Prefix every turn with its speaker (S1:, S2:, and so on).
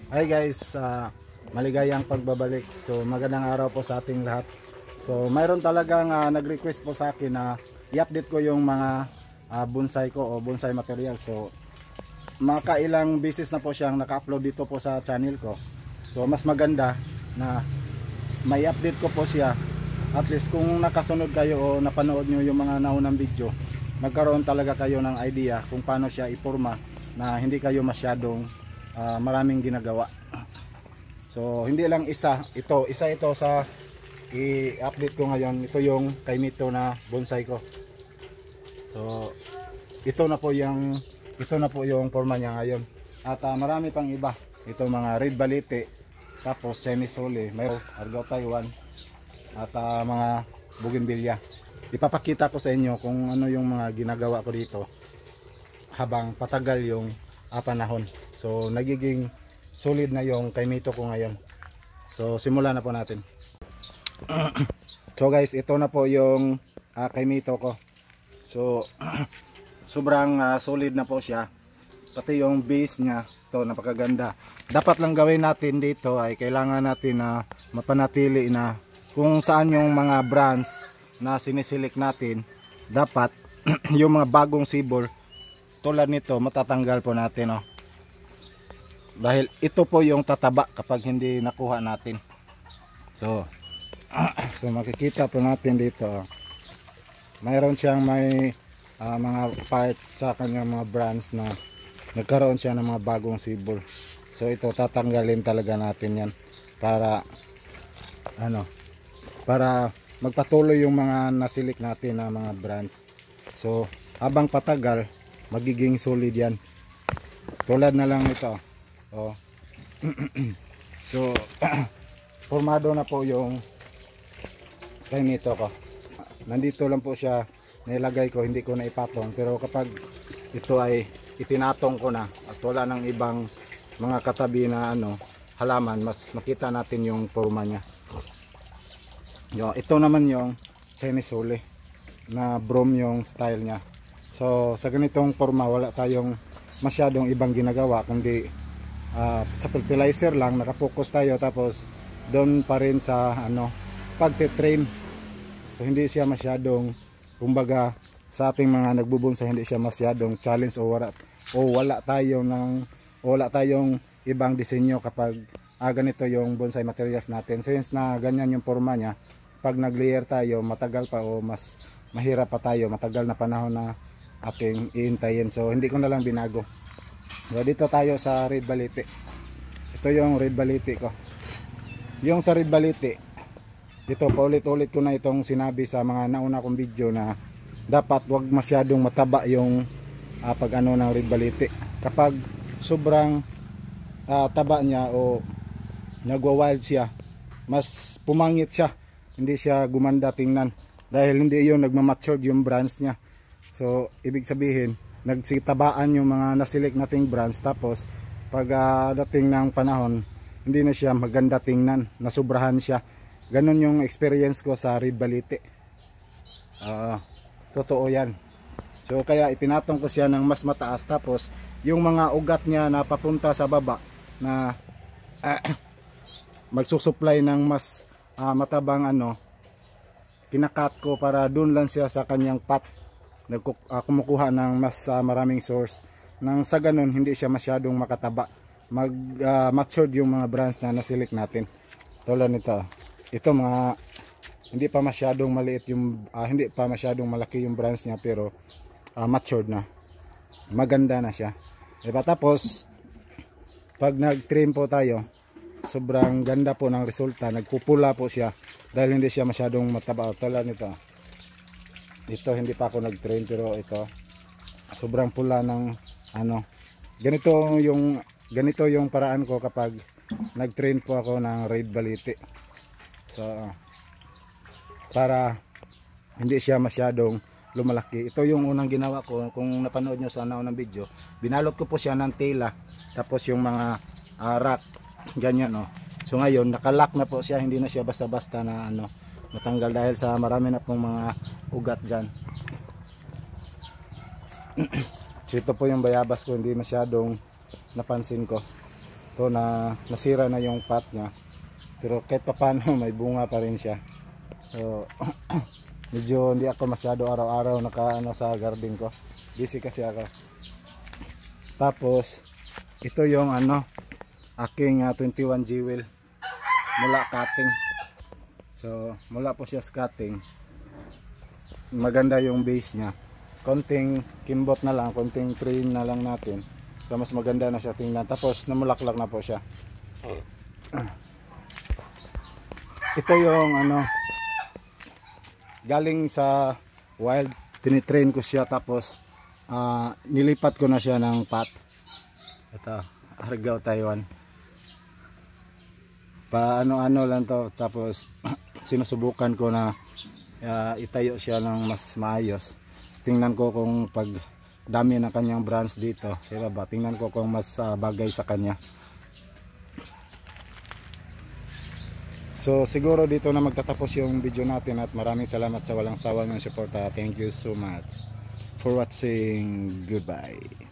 S1: Hi guys, maligayang pagbabalik. So magandang araw po sa ating lahat. So mayroon talagang nag-request po sa akin na i-update ko yung mga bonsai ko o bonsai material. So makailang beses na po siyang naka-upload dito po sa channel ko. So mas maganda na may update ko po siya. At least kung nakasunod kayo o napanood nyo yung mga naunang video, magkaroon talaga kayo ng idea kung paano siya iporma na hindi kayo masyadong maraming ginagawa. So hindi lang isa ito sa i-update ko ngayon. Ito yung Kaimito na bonsai ko. So ito na po yung forma niya ngayon. At marami pang iba. Ito mga red balete, tapos Chinese sole, may Argao Taiwan, at mga bougainvillea. Ipapakita ko sa inyo kung ano yung mga ginagawa ko dito habang patagal yung panahon. So nagiging solid na yung Kaimito ko ngayon. So simulan na po natin. So guys, ito na po yung Kaimito ko. So sobrang solid na po siya. Pati yung base niya, ito napakaganda. Dapat lang gawin natin dito ay kailangan natin na mapanatili na kung saan yung mga brands na sinisilik natin. Dapat yung mga bagong sibol tulad nito matatanggal po natin, oh. Dahil ito po yung tataba kapag hindi nakuha natin. So makikita po natin dito, mayroon siyang may mga part sa kanyang mga brands na nagkaroon siya ng mga bagong sibol. So ito tatanggalin talaga natin yan para para magpatuloy yung mga nasilik natin na mga brands. So habang patagal magiging solid yan. Tulad na lang ito, oh. So formado na po yung Kaimito ko. Nandito lang po siya nilagay ko, hindi ko na ipatong. Pero kapag ito ay itinatong ko na at wala ng ibang mga katabi na halaman, mas makita natin yung forma niya. Ito naman yung Chinese sole na brome yung style niya. So sa ganitong forma wala tayong masyadong ibang ginagawa kundi sa fertilizer lang nakapokus tayo, tapos doon pa rin sa pagte-train. So hindi siya masyadong, kumbaga sa ating mga nagbubonsai, hindi siya masyadong challenge o wala tayong ibang disenyo kapag ganito yung bonsai materials natin. Since na ganyan yung forma niya, pag nag-layer tayo matagal pa o mas mahirap pa tayo, matagal na panahon na ating iintayin. So hindi ko na lang binago. So dito tayo sa red balete. Ito yung red balete ko. Yung sa red balete, dito paulit-ulit ko na itong sinabi sa mga nauna kong video na dapat wag masyadong mataba yung ng red balete. Kapag sobrang taba niya o nagwa-wild siya, mas pumangit siya, hindi siya gumanda tingnan dahil hindi yun nagmamature yung brands niya. So ibig sabihin nagsitabaan yung mga nasilik nating brands, tapos pag dating ng panahon hindi na siya maganda tingnan, nasubrahan siya. Ganon yung experience ko sa red balete. Totoo yan. So kaya ipinatong ko siya ng mas mataas, tapos yung mga ugat niya na papunta sa baba na magsusupply ng mas matabang kinakat ko para dun lang siya sa kanyang pot, kumukuha ng mas maraming source nang sa ganun hindi siya masyadong makataba, matured yung mga brands na nasilik natin. Tulad nito, ito mga hindi pa masyadong maliit yung hindi pa masyadong malaki yung brands niya, pero matured na, maganda na siya, diba? Tapos pag nag-trim po tayo, sobrang ganda po ng resulta, nagpupula po siya dahil hindi siya masyadong mataba. Tulad nito, ito hindi pa ako nag-trim, pero ito sobrang pula ng ganito yung paraan ko kapag nag-train po ako ng red balete. So para hindi siya masyadong lumalaki. Ito yung unang ginawa ko, kung napanood nyo sa naunang video, binalot ko po siya ng tela, tapos yung mga rack ganyan, oh. So ngayon nakalock na po siya, hindi na siya basta-basta na matanggal dahil sa marami na pong mga ugat dyan. So ito po yung bayabas ko, hindi masyadong napansin ko. to na nasira na yung pot niya, pero kahit pa paano may bunga pa rin siya. So medyo hindi ako masyado araw-araw nakaano sa garden ko, busy kasi ako. Tapos ito yung aking 21 jewel mula cutting. So mula po siya sa cutting, maganda yung base nya, konting kimbot na lang, konting train na lang natin, so mas maganda na siya tingnan. Tapos namulaklak na po siya. Ito yung galing sa wild, tinitrain ko siya, tapos nilipat ko na siya ng pot. Ito, Argao Taiwan, pa ano lang to. Tapos sinusubukan ko na itayo siya ng mas maayos. Tingnan ko kung pag dami ng kanyang branch dito sa baba, tingnan ko kung mas bagay sa kanya. So siguro dito na magtatapos yung video natin, at maraming salamat sa walang sawa ng suporta. Thank you so much for watching. Goodbye.